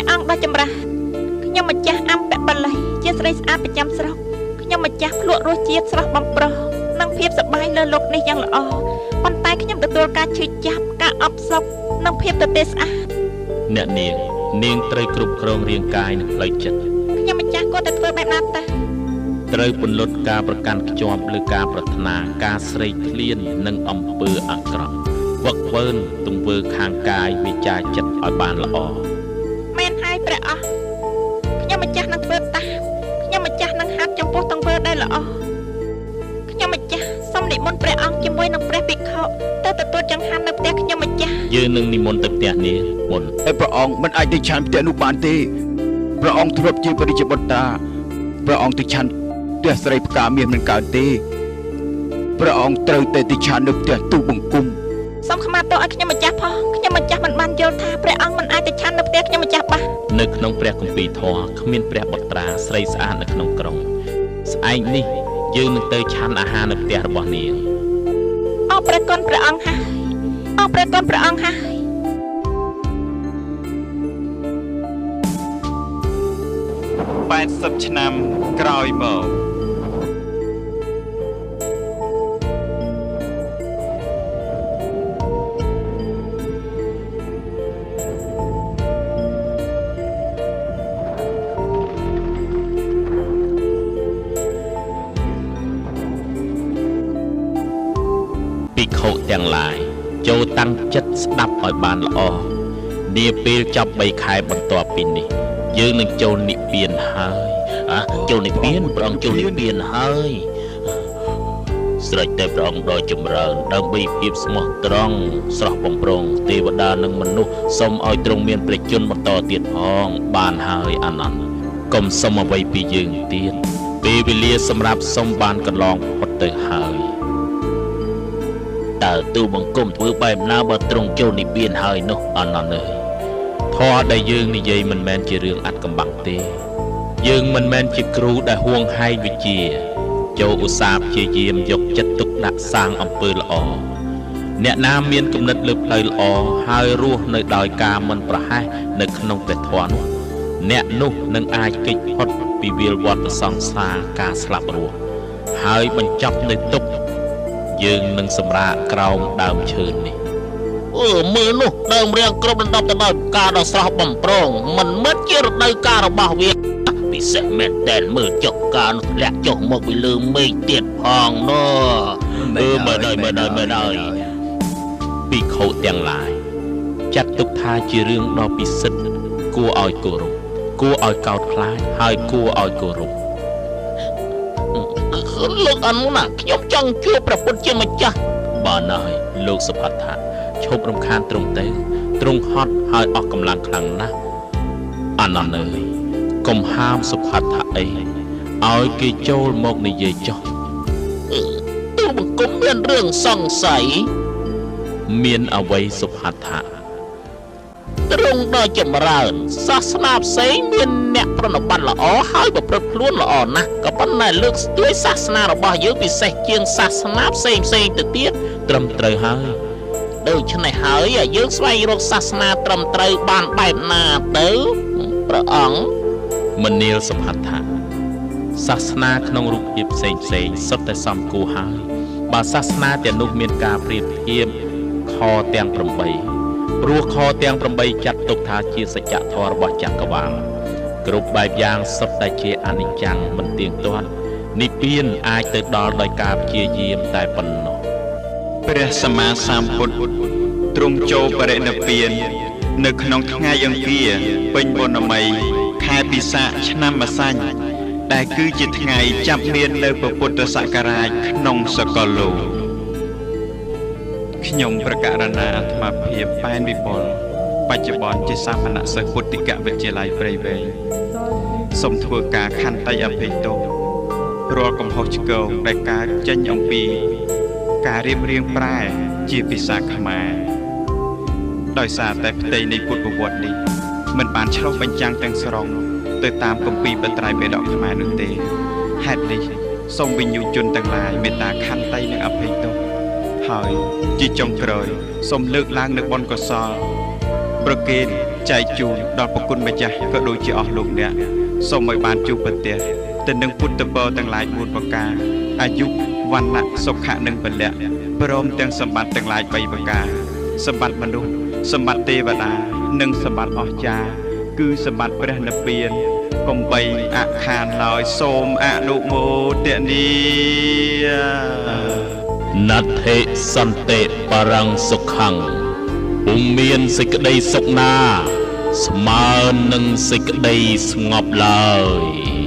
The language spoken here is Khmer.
ព្រះអង្គដ៏ចម្រើនខ្ញុំម្ចាស់អំពៈបល័យជាស្រីស្អាតប្រចាំស្រុកខ្ញុំម្ចាស់ភ្លក់រសជាតិស្រស់បំព្រោះនិងភាពសប្បាយលើលោកនេះយ៉ាងល្អប៉ុន្តែខ្ញុំទទួលការឈឺចាប់ការអបសោកនិងភាពទទេស្អាតអ្នកនាងត្រូវគ្រប់គ្រងរាងកាយនិងផ្លូវចិត្តខ្ញុំម្ចាស់គួរតែធ្វើបែបណាទៅត្រូវពន្លត់ការប្រកាន់ខ្ជាប់លើការប្រាថ្នាការស្រេកឃ្លាននិងអំពើអាក្រក់វឹកវើទង្វើខាងកាយវាចាចិត្តឲ្យបានល្អមែនហើយព្រះអង្គខ្ញុំម្ចាស់នឹងធ្វើតាមខ្ញុំម្ចាស់នឹងហាត់ចំពោះទង្វើដែលល្អខ្ញុំម្ចាស់សូមនិមន្តព្រះអង្គជាមួយនឹងព្រះភិក្ខុទៅទទួលចង្ហាន់នៅផ្ទះខ្ញុំម្ចាស់យើងនឹងនិមន្តទៅផ្ទះនាងមុនតែព្រះអង្គមិនអាចទៅឆាន់ផ្ទះនោះបានទេព្រះអង្គធ្លាប់ជាបរិយាបុត្រាព្រះអង្គទៅឆាន់ផ្ទះស្រីផ្កាមាសមិនកើតទេព្រះអង្គត្រូវតែទៅឆាន់នៅផ្ទះទូបង្គំសូមខមាទោសឲ្យខ្ញុំម្ចាស់ផងខ្ញុំម្ចាស់មិនបានយល់ថាព្រះអង្គមិនអាចទៅឆាន់នៅផ្ទះខ្ញុំម្ចាស់បាននៅក្នុងព្រះគម្ពីរធម៌គ្មានព្រះបុត្រាស្រីស្អាតនៅក្នុងក្រុងស្អែកនេះយើងនឹងទៅឆាន់អាហារនៅផ្ទះរបស់នាងអរព្រះគុណព្រះអង្គហើយអរព្រះគុណព្រះអង្គហើយ80ឆ្នាំក្រោយមកភិក្ខុទាំងឡាយចូលតាំងចិត្តស្ដាប់ឲ្យបានល្អនាពេលចប់3ខែបន្ទាប់ពីនេះយើងនឹងចូលនិព្វានហើយចូលនិព្វានព្រះអង្គចូលនិព្វានហើយស្រេចតែព្រះអង្គដ៏ចម្រើនដើម្បីភាពស្មោះត្រង់ស្រស់បំព្រងទេវតានិងមនុស្សសូមឲ្យទ្រង់មានព្រះជន្មបន្តទៀតផងបានហើយអានន្ទកុំសុំអ្វីពីយើងទៀតពេលវេលាសម្រាប់សុំបានកន្លងផុតទៅហើយតើទូបង្គំធ្វើបែបណាបើទ្រង់ចូលនិព្វានហើយនោះអានន្ទអើយធម៌ដែលយើងនិយាយមិនមែនជារឿងអាត់កំបាំងទេយើងមិនមែនជាគ្រូដែលហួងហែងវិជ្ជាចូលឧស្សាហ៍ព្យាយាមយកចិត្តទុកដាក់សាងអំពើល្អអ្នកណាមានគំនិតលើផ្លូវល្អហើយរស់នៅដោយការមិនប្រហែសនៅក្នុងព្រះធម៌នោះអ្នកនោះនឹងអាចគេចផុតពីវាលវត្តសង្សារការស្លាប់រស់ហើយបញ្ចប់នៅទុក្ខយើងនឹងសម្រាកក្រោមដើមឈើនេះមើលនោះដើមរៀងគ្រប់លំដាប់ទៅដោយការដ៏ស្រស់បំព្រងមិនមែនជារដូវកាលរបស់វាពិសេសមែនតែមើលចុះការនោះធ្លាក់ចុះមកពីលើមេឃទៀតផងនោះមើលដល់ភិក្ខុទាំងឡាយចាត់ទុកថាជារឿងដ៏ពិសិដ្ឋគួរឲ្យគោរពគួរឲ្យកោតខ្លាចហើយគួរឲ្យគោរពលោកអនុណាខ្ញុំចង់ជួបព្រះពុទ្ធជាម្ចាស់បានហើយលោកសុផាថៈឈប់រំខានទ្រង់ទៅទ្រង់ហត់ហើយអស់កម្លាំងខ្លាំងណាស់អានន្ទអើយកុំហាមសុផាថៈអីឲ្យគេចូលមកនិយាយចុះទូបង្គំមានរឿងសង្ស័យមានអ្វីសុផាថៈទ្រង់ដ៏ចម្រើនសាសនាផ្សេងមានអ្នកប្រណិប័តល្អហើយប្រព្រឹត្តខ្លួនល្អណាស់ក៏ប៉ុន្តែលើកស្ទួយសាសនារបស់យើងពិសេសជាងសាសនាផ្សេងទៅទៀតត្រឹមត្រូវហើយដូច្នេះហើយយើងស្វែងរកសាសនាត្រឹមត្រូវបានបែបណាទៅព្រះអង្គមនាលសុផាថៈសាសនាក្នុងរូបភាពផ្សេងសុទ្ធតែសមគួរហើយបើសាសនាទាំងនោះមានការប្រៀបធៀបខទាំង8ព្រោះខទាំង8ចាត់ទុកថាជាសច្ចធម៌របស់ចក្រវាលគ្រប់បែបយ៉ាងសុទ្ធតែជាអនិច្ចំមិនទៀងទាត់និព្វានអាចទៅដល់ដោយការព្យាយាមតែប៉ុណ្ណោះព្រះសម្មាសម្ពុទ្ធទ្រង់ចូលបរិនិព្វាននៅក្នុងថ្ងៃអង្គារពេញបុណ្យមីខែពិសាខឆ្នាំម្សាញ់ដែលគឺជាថ្ងៃចាប់មាននៅពុទ្ធសករាជក្នុងសកលលោកខ្ញុំប្រកាសណាអាត្មាភាពប៉ែនវិបុលបច្ចុប្បន្នជាសាមណសិស្សពុទ្ធិកវិទ្យាល័យព្រៃវែងសូមធ្វើការខន្តីអភ័យទោសរាល់កំហុសឆ្គងដែលកើតចេញអំពីការរៀបរៀងប្រែជាភាសាខ្មែរដោយសារតែផ្ទៃនៃពុទ្ធប្រវត្តិនេះមិនបានឆ្លុះបញ្ចាំងទាំងស្រុងទៅតាមគម្ពីរបត្រៃបិដកខ្មែរនោះទេហេតុនេះសូមវិញ្ញូជនទាំងឡាយមេត្តាខន្តីនិងអភ័យទោសហើយជាចុងក្រោយសូមលើកឡើងនូវបុណ្យកុសលប្រគេន ចែកជូនដល់ប្រគុណម្ចាស់ក៏ដូចជាអស់លោកអ្នកសូមឲ្យបានជួបប្រទះទៅនឹងពុទ្ធពរទាំងឡាយ4ប្រការអាយុវណ្ណៈសុខៈនិងពលៈព្រមទាំងសម្បត្តិទាំងឡាយ3ប្រការសម្បត្តិមនុស្សសម្បត្តិទេវតានិងសម្បត្តិអស្ចារ្យគឺសម្បត្តិព្រះនិព្វានកុំបីអខានឡើយសូមអនុមោទនា ណដ្ឋិសន្តិបរੰសុខੰពុំមានសេចក្តីសុខណាស្មើនឹងសេចក្តីស្ងប់ឡើយ